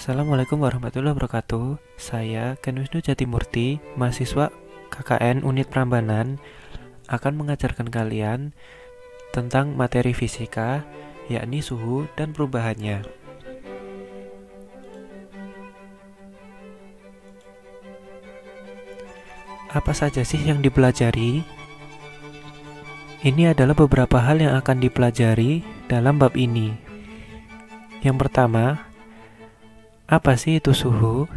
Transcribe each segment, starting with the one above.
Assalamualaikum warahmatullahi wabarakatuh. Saya Ken Wisnu Jatimurti, mahasiswa KKN Unit Prambanan, akan mengajarkan kalian tentang materi fisika, yakni suhu dan perubahannya. Apa saja sih yang dipelajari? Ini adalah beberapa hal yang akan dipelajari dalam bab ini. Yang pertama, apa sih itu suhu?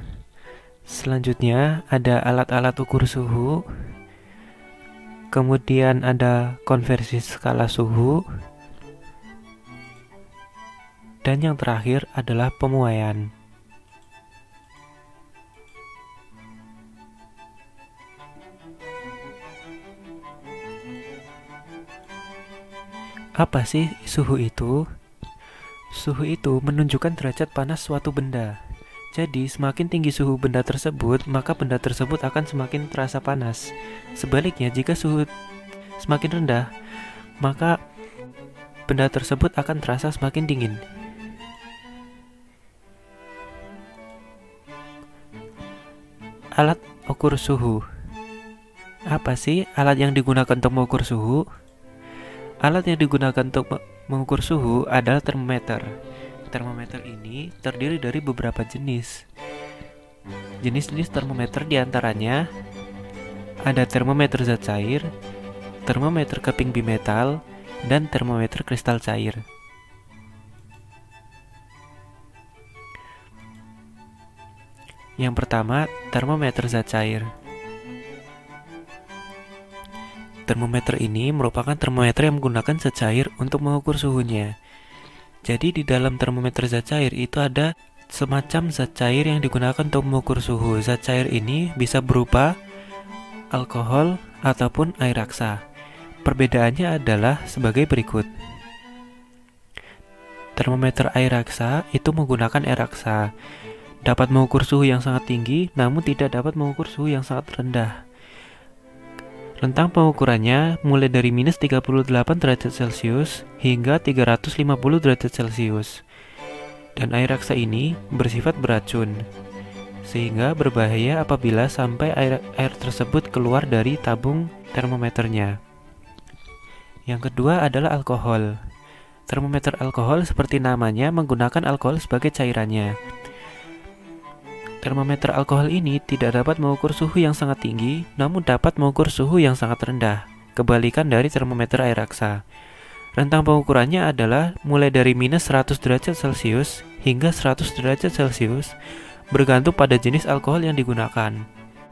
Selanjutnya ada alat-alat ukur suhu. Kemudian ada konversi skala suhu. Dan yang terakhir adalah pemuaian. Apa sih suhu itu? Suhu itu menunjukkan derajat panas suatu benda. Jadi, semakin tinggi suhu benda tersebut, maka benda tersebut akan semakin terasa panas. Sebaliknya, jika suhu semakin rendah, maka benda tersebut akan terasa semakin dingin. Alat ukur suhu. Apa sih alat yang digunakan untuk mengukur suhu? Alat yang digunakan untuk mengukur suhu adalah termometer. Termometer ini terdiri dari beberapa jenis. Jenis-jenis termometer diantaranya ada termometer zat cair, termometer keping bimetal, dan termometer kristal cair. Yang pertama, termometer zat cair. Termometer ini merupakan termometer yang menggunakan zat cair untuk mengukur suhunya. Jadi di dalam termometer zat cair itu ada semacam zat cair yang digunakan untuk mengukur suhu. Zat cair ini bisa berupa alkohol ataupun air raksa. Perbedaannya adalah sebagai berikut. Termometer air raksa itu menggunakan air raksa. Dapat mengukur suhu yang sangat tinggi, namun tidak dapat mengukur suhu yang sangat rendah. Rentang pengukurannya mulai dari minus 38 derajat Celcius hingga 350 derajat Celcius. Dan air raksa ini bersifat beracun, sehingga berbahaya apabila sampai air tersebut keluar dari tabung termometernya. Yang kedua adalah alkohol. Termometer alkohol seperti namanya menggunakan alkohol sebagai cairannya. Termometer alkohol ini tidak dapat mengukur suhu yang sangat tinggi, namun dapat mengukur suhu yang sangat rendah, kebalikan dari termometer air raksa. Rentang pengukurannya adalah mulai dari minus 100 derajat Celcius hingga 100 derajat Celcius, bergantung pada jenis alkohol yang digunakan.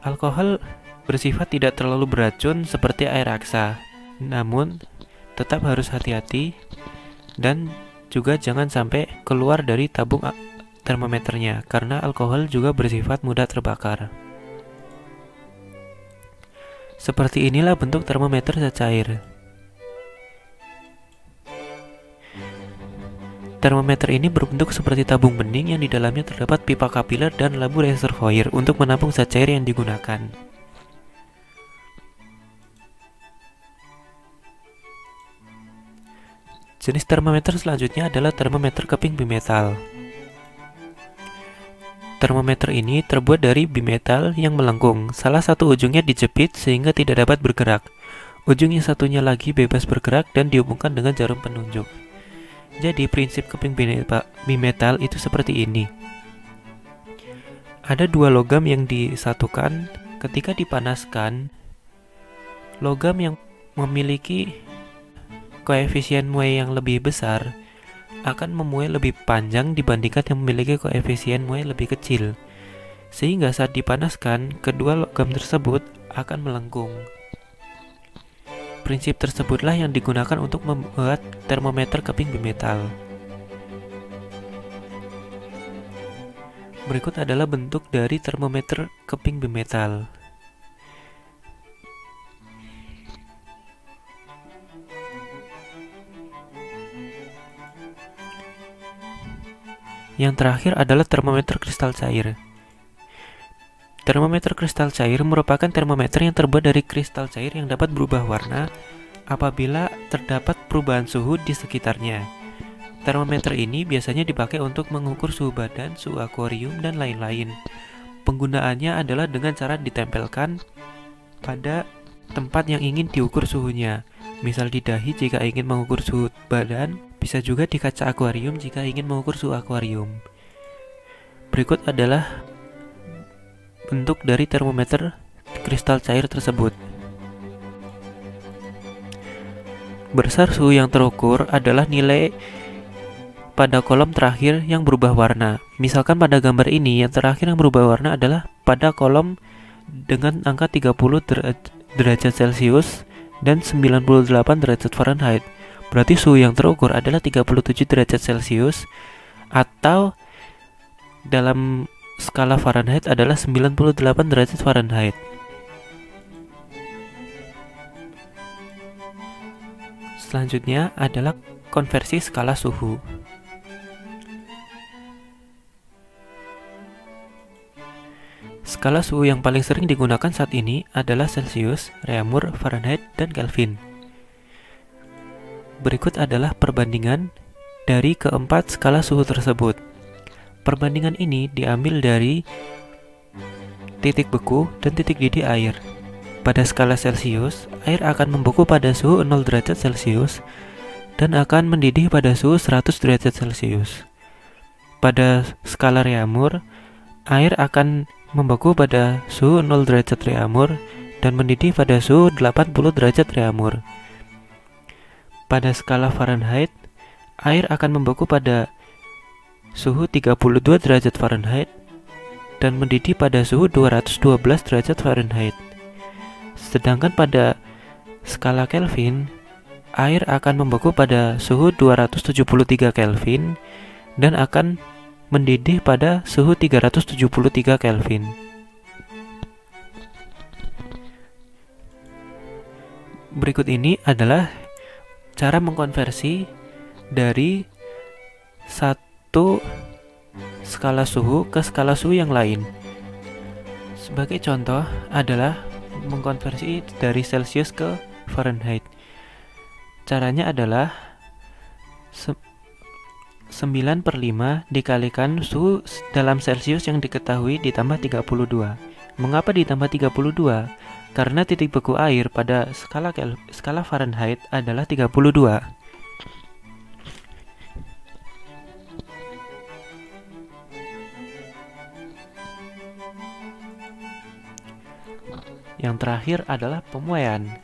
Alkohol bersifat tidak terlalu beracun seperti air raksa, namun tetap harus hati-hati dan juga jangan sampai keluar dari tabung termometernya, karena alkohol juga bersifat mudah terbakar. Seperti inilah bentuk termometer zat cair. Termometer ini berbentuk seperti tabung bening yang di dalamnya terdapat pipa kapiler dan lampu reservoir untuk menampung zat cair yang digunakan. Jenis termometer selanjutnya adalah termometer keping bimetal. Termometer ini terbuat dari bimetal yang melengkung. Salah satu ujungnya dijepit sehingga tidak dapat bergerak. Ujung yang satunya lagi bebas bergerak dan dihubungkan dengan jarum penunjuk. Jadi prinsip keping bimetal itu seperti ini. Ada dua logam yang disatukan. Ketika dipanaskan, logam yang memiliki koefisien muai yang lebih besar akan memuai lebih panjang dibandingkan yang memiliki koefisien muai lebih kecil, sehingga saat dipanaskan, kedua logam tersebut akan melengkung. Prinsip tersebutlah yang digunakan untuk membuat termometer keping bimetal. Berikut adalah bentuk dari termometer keping bimetal. Yang terakhir adalah termometer kristal cair. Termometer kristal cair merupakan termometer yang terbuat dari kristal cair yang dapat berubah warna apabila terdapat perubahan suhu di sekitarnya. Termometer ini biasanya dipakai untuk mengukur suhu badan, suhu akuarium, dan lain-lain. Penggunaannya adalah dengan cara ditempelkan pada tempat yang ingin diukur suhunya. Misal di dahi jika ingin mengukur suhu badan, bisa juga di kaca akuarium jika ingin mengukur suhu akuarium. Berikut adalah bentuk dari termometer kristal cair tersebut. Besar suhu yang terukur adalah nilai pada kolom terakhir yang berubah warna. Misalkan pada gambar ini yang terakhir yang berubah warna adalah pada kolom dengan angka 30 derajat Celcius dan 98 derajat Fahrenheit. Berarti suhu yang terukur adalah 37 derajat Celcius atau dalam skala Fahrenheit adalah 98 derajat Fahrenheit. Selanjutnya adalah konversi skala suhu. Skala suhu yang paling sering digunakan saat ini adalah Celsius, Reaumur, Fahrenheit, dan Kelvin. Berikut adalah perbandingan dari keempat skala suhu tersebut. Perbandingan ini diambil dari titik beku dan titik didih air. Pada skala Celsius, air akan membeku pada suhu 0 derajat Celcius dan akan mendidih pada suhu 100 derajat Celcius. Pada skala Reaumur, air akan membeku pada suhu 0 derajat Reaumur dan mendidih pada suhu 80 derajat Reaumur. Pada skala Fahrenheit, air akan membeku pada suhu 32 derajat Fahrenheit dan mendidih pada suhu 212 derajat Fahrenheit. Sedangkan pada skala Kelvin, air akan membeku pada suhu 273 Kelvin dan akan mendidih pada suhu 373 Kelvin. Berikut ini adalah cara mengkonversi dari satu skala suhu ke skala suhu yang lain. Sebagai contoh adalah mengkonversi dari Celsius ke Fahrenheit. Caranya adalah 9/5 dikalikan suhu dalam Celsius yang diketahui ditambah 32. Mengapa ditambah 32? Karena titik beku air pada skala Fahrenheit adalah 32. Yang terakhir adalah pemuaian.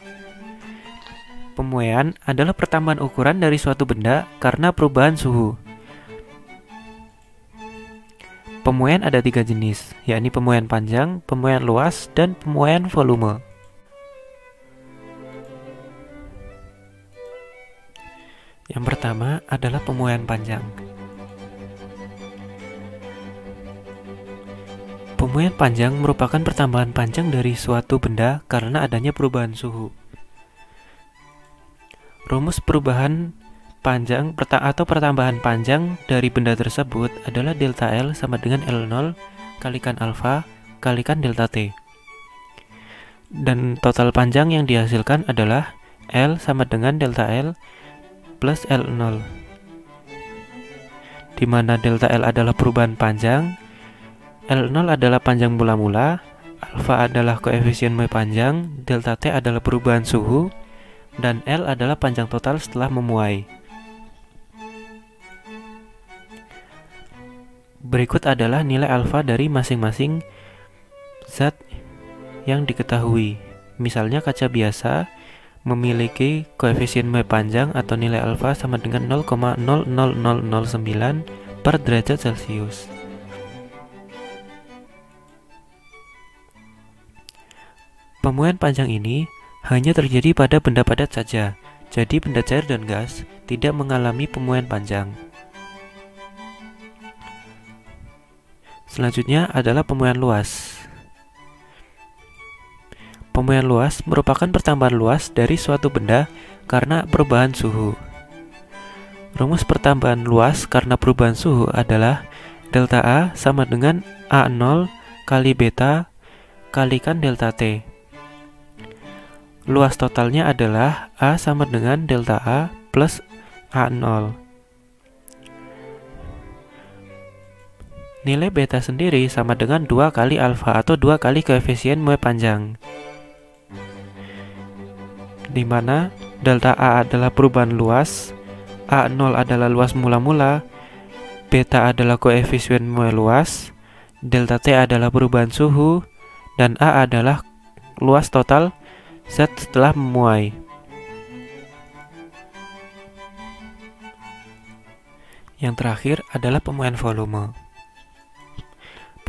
Pemuaian adalah pertambahan ukuran dari suatu benda karena perubahan suhu. Pemuaian ada 3 jenis, yakni pemuaian panjang, pemuaian luas, dan pemuaian volume. Yang pertama adalah pemuaian panjang. Pemuaian panjang merupakan pertambahan panjang dari suatu benda karena adanya perubahan suhu. Rumus perubahan panjang atau pertambahan panjang dari benda tersebut adalah delta L sama dengan L0 kalikan alfa kalikan delta T. Dan total panjang yang dihasilkan adalah L sama dengan delta L plus L0. Di mana delta L adalah perubahan panjang, L0 adalah panjang mula-mula, alfa adalah koefisien memuai panjang, delta T adalah perubahan suhu, dan L adalah panjang total setelah memuai. Berikut adalah nilai alfa dari masing-masing zat yang diketahui. Misalnya kaca biasa memiliki koefisien memuai panjang atau nilai alfa sama dengan 0,00009 per derajat Celcius. Pemuaian panjang ini hanya terjadi pada benda padat saja, jadi benda cair dan gas tidak mengalami pemuaian panjang. Selanjutnya adalah pemuaian luas. Pemuaian luas merupakan pertambahan luas dari suatu benda karena perubahan suhu. Rumus pertambahan luas karena perubahan suhu adalah delta A sama dengan A0 kali beta kalikan delta T. Luas totalnya adalah A sama dengan delta A plus A0. Nilai beta sendiri sama dengan 2 kali alfa atau 2 kali koefisien Moe panjang, di mana delta A adalah perubahan luas, A0 adalah luas mula-mula, beta adalah koefisien Moe luas, delta T adalah perubahan suhu, dan A adalah luas total Z setelah memuai. Yang terakhir adalah pemuaian volume.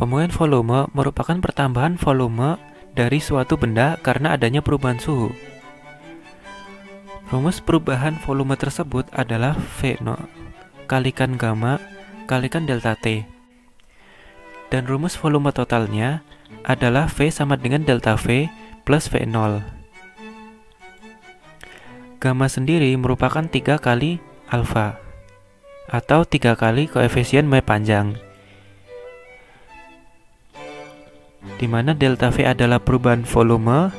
Pemuaian volume merupakan pertambahan volume dari suatu benda karena adanya perubahan suhu. Rumus perubahan volume tersebut adalah V0 kalikan gamma kalikan delta T. Dan rumus volume totalnya adalah V sama dengan delta V plus V0. Gamma sendiri merupakan 3 kali alfa atau 3 kali koefisien Moe panjang, di mana delta V adalah perubahan volume,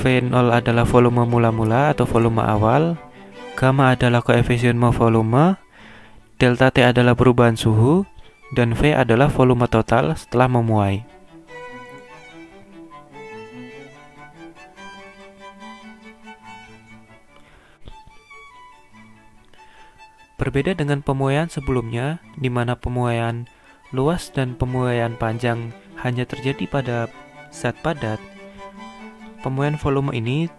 V0 adalah volume mula-mula atau volume awal, gamma adalah koefisien Moe volume, delta T adalah perubahan suhu, dan V adalah volume total setelah memuai. Berbeda dengan pemuaian sebelumnya, di mana pemuaian luas dan pemuaian panjang hanya terjadi pada zat padat, pemuaian volume ini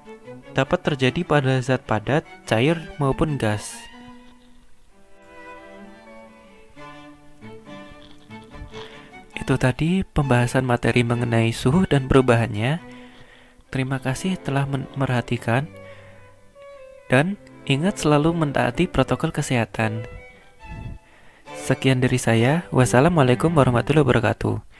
dapat terjadi pada zat padat, cair, maupun gas. Itu tadi pembahasan materi mengenai suhu dan perubahannya. Terima kasih telah merhatikan, dan ingat selalu mentaati protokol kesehatan. Sekian dari saya. Wassalamualaikum warahmatullahi wabarakatuh.